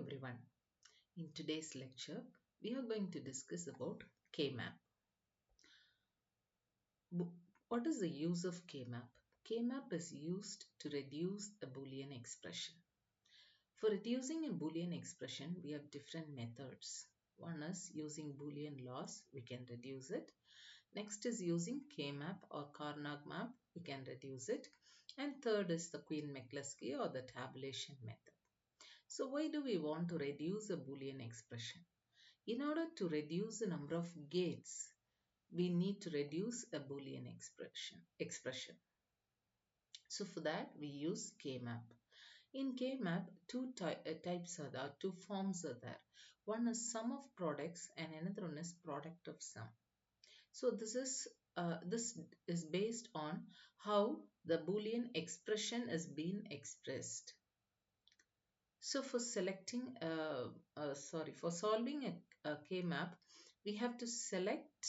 everyone. In today's lecture, we are going to discuss about K-map. What is the use of K-map? K-map is used to reduce a Boolean expression. For reducing a Boolean expression, we have different methods. One is using Boolean laws, we can reduce it. Next is using K-map or Karnaugh Map, we can reduce it. And third is the Quine-McCluskey or the tabulation method. So why do we want to reduce a Boolean expression? In order to reduce the number of gates, we need to reduce a Boolean expression. So for that, we use K-map. In K-map, two forms are there. One is sum of products and another one is product of sum. So this is based on how the Boolean expression is being expressed. So for for solving a K-map, we have to select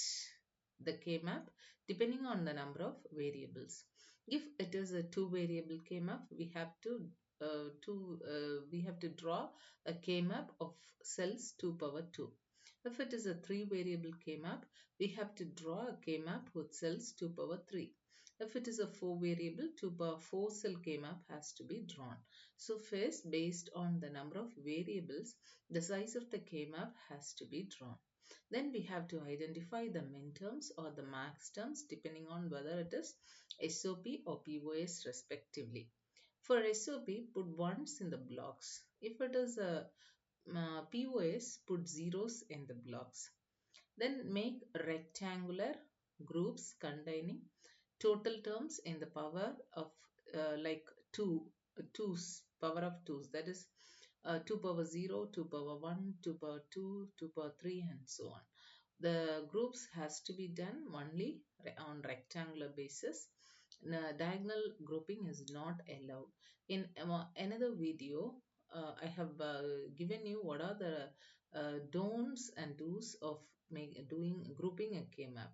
the K-map depending on the number of variables. If it is a two-variable K-map, we have to draw a K-map of cells 2 power 2. If it is a three-variable K-map, we have to draw a K-map with cells 2 power 3. If it is a 4-variable, 2 power 4 cell K-map has to be drawn. So first, based on the number of variables, the size of the K-map has to be drawn. Then we have to identify the minterms or the max terms depending on whether it is SOP or POS respectively. For SOP, put ones in the blocks. If it is a POS, put zeros in the blocks. Then make rectangular groups containing total terms in the power of like 2's power of 2's, that is 2 power 0, 2 power 1, 2 power 2, 2 power 3 and so on. The groups has to be done only on rectangular basis. Diagonal grouping is not allowed. In another video, I have given you what are the don'ts and do's of grouping a K-map.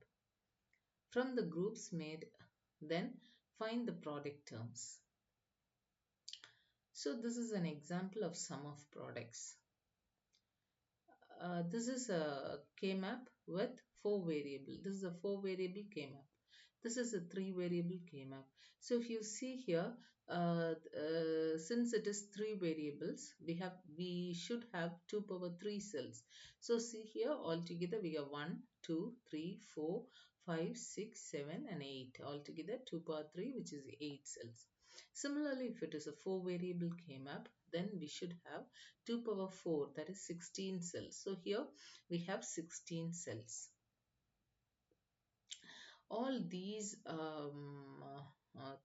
From the groups made, then find the product terms. So this is an example of sum of products. This is a K-map with 4 variable. This is a 4 variable K-map. This is a 3 variable K-map. So if you see here, since it is 3 variables, we should have 2 power 3 cells. So see here, altogether we have 1, 2, 3, 4, 5, 6, 7 and 8. Altogether 2 power 3, which is 8 cells. Similarly, if it is a 4 variable K-map, then we should have 2 power 4, that is 16 cells. So here we have 16 cells. All these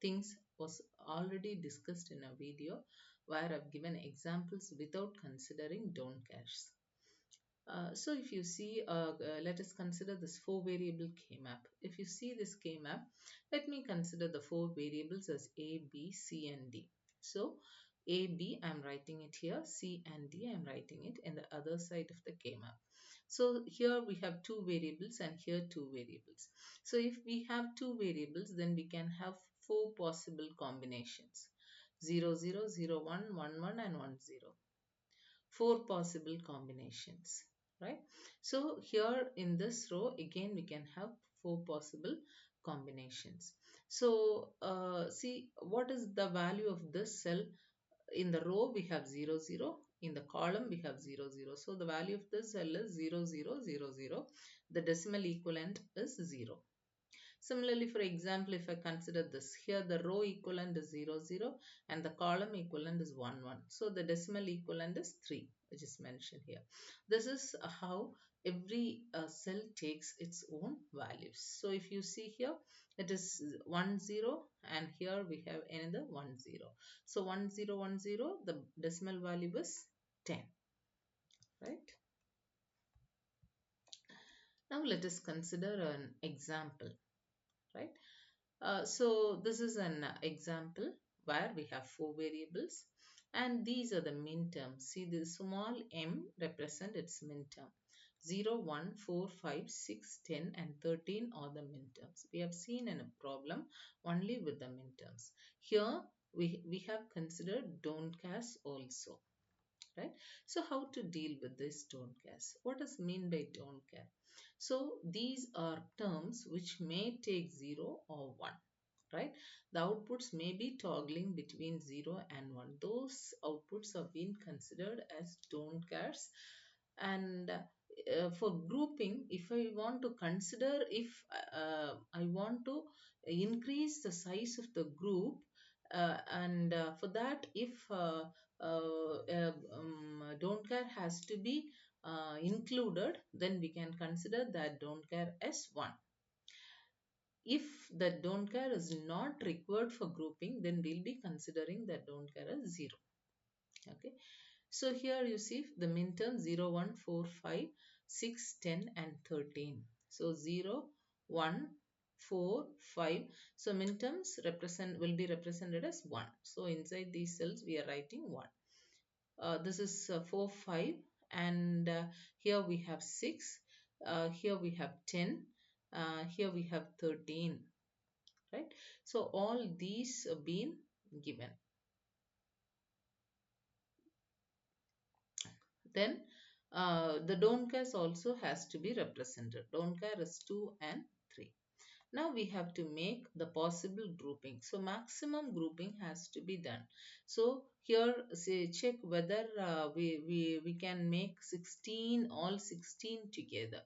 things was already discussed in a video where I've given examples without considering don't caches. So if you see, let us consider this 4 variable K-map. If you see this K-map, let me consider the 4 variables as A, B, C and D. So A, B, I'm writing it here. C and D, I'm writing it in the other side of the K-map. So here we have 2 variables and here 2 variables. So if we have 2 variables, then we can have 4 possible combinations. 0, 0, 0, 1, 1, 1 and 1, 0. 4 possible combinations, right? So here in this row, again, we can have 4 possible combinations. So see, what is the value of this cell? In the row we have 0 0, in the column we have 0 0. So the value of this cell is 0 0 0 0. The decimal equivalent is 0. Similarly, for example, if I consider this, here the row equivalent is 0 0 and the column equivalent is 1 1. So the decimal equivalent is 3, which is mentioned here. This is how every cell takes its own values. So if you see here, it is 1 0 and here we have another 1 0. So 1 0 1 0, the decimal value is 10, right? Now let us consider an example, right? So this is an example where we have 4 variables and these are the minterms. See, the small m represent its minterm. 0, 1, 4, 5, 6, 10 and 13 are the minterms. We have seen in a problem only with the minterms. Here we have considered don't cache also. right? So how to deal with this don't cares? What does mean by don't care? So these are terms which may take 0 or 1, right? The outputs may be toggling between 0 and 1. Those outputs are being considered as don't cares. And for grouping, if I want to consider, if I want to increase the size of the group, and for that, if don't care has to be included, then we can consider that don't care as 1. If the don't care is not required for grouping, then we'll be considering that don't care as 0. Okay, so here you see the minterm 0, 1, 4, 5, 6, 10 and 13. So 0, 1, 4, 5. So minterms will be represented as 1. So inside these cells we are writing 1. This is 4, 5, and here we have 6. Here we have 10. Here we have 13. Right? So all these have been given. Then the don't cares also has to be represented. Don't care is 2 and 3. Now we have to make the possible grouping. So maximum grouping has to be done. So here say check whether we can make all 16 together,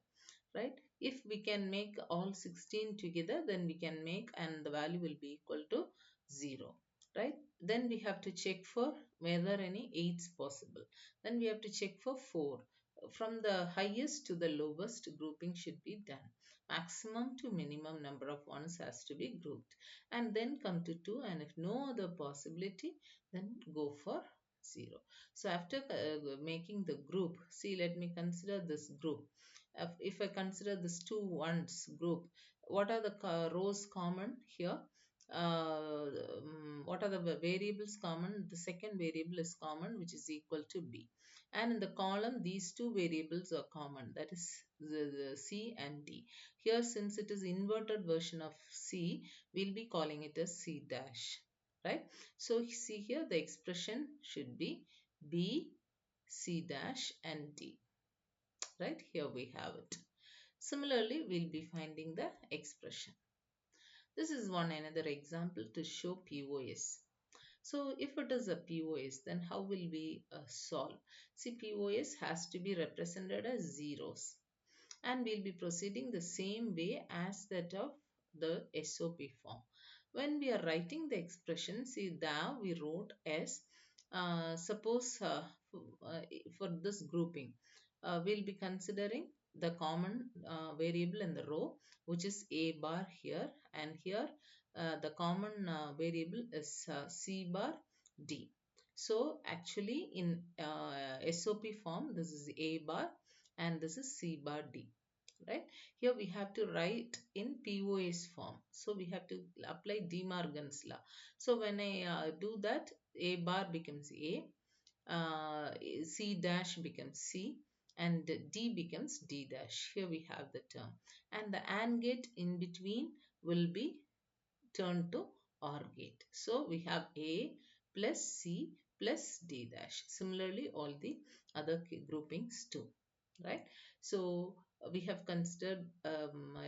right? If we can make all 16 together, then we can make, and the value will be equal to 0, right? Then we have to check for whether any 8's possible. Then we have to check for 4. From the highest to the lowest, grouping should be done. Maximum to minimum number of ones has to be grouped, and then come to 2, and if no other possibility, then go for 0. So after making the group, see, let me consider this group. If I consider this 2 ones group, what are the rows common here? What are the variables common? The second variable is common, which is equal to b. And in the column, these two variables are common, that is the c and d. Here, since it is inverted version of c, we'll be calling it as c dash, right? So see here, the expression should be b, c dash and d, right? Here we have it. Similarly, we'll be finding the expression. This is one another example to show POS. So if it is a POS, then how will we solve? See, POS has to be represented as zeros, and we'll be proceeding the same way as that of the SOP form. When we are writing the expression, see, there we wrote as suppose for this grouping, we'll be considering the common variable in the row, which is a bar here, and here the common variable is c bar d. So actually in SOP form, this is a bar and this is c bar d, right? Here we have to write in POS form. So we have to apply De Morgan's law. So when I do that, a bar becomes a, c dash becomes c, and d becomes d dash. Here we have the term, and the AND gate in between will be turned to OR gate. So we have a plus c plus d dash. Similarly, all the other groupings too, right? So we have considered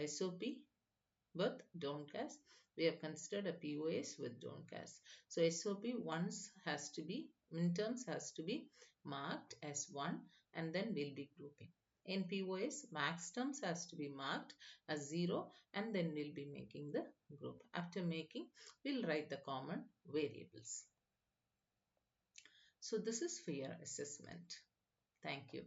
SOP with don't cast. We have considered a POS with don't cast. So SOP once has to be, minterms has to be marked as 1, and then we'll be grouping. In POS, max terms has to be marked as 0, and then we'll be making the group. After making, we'll write the common variables. So this is for your assessment. Thank you.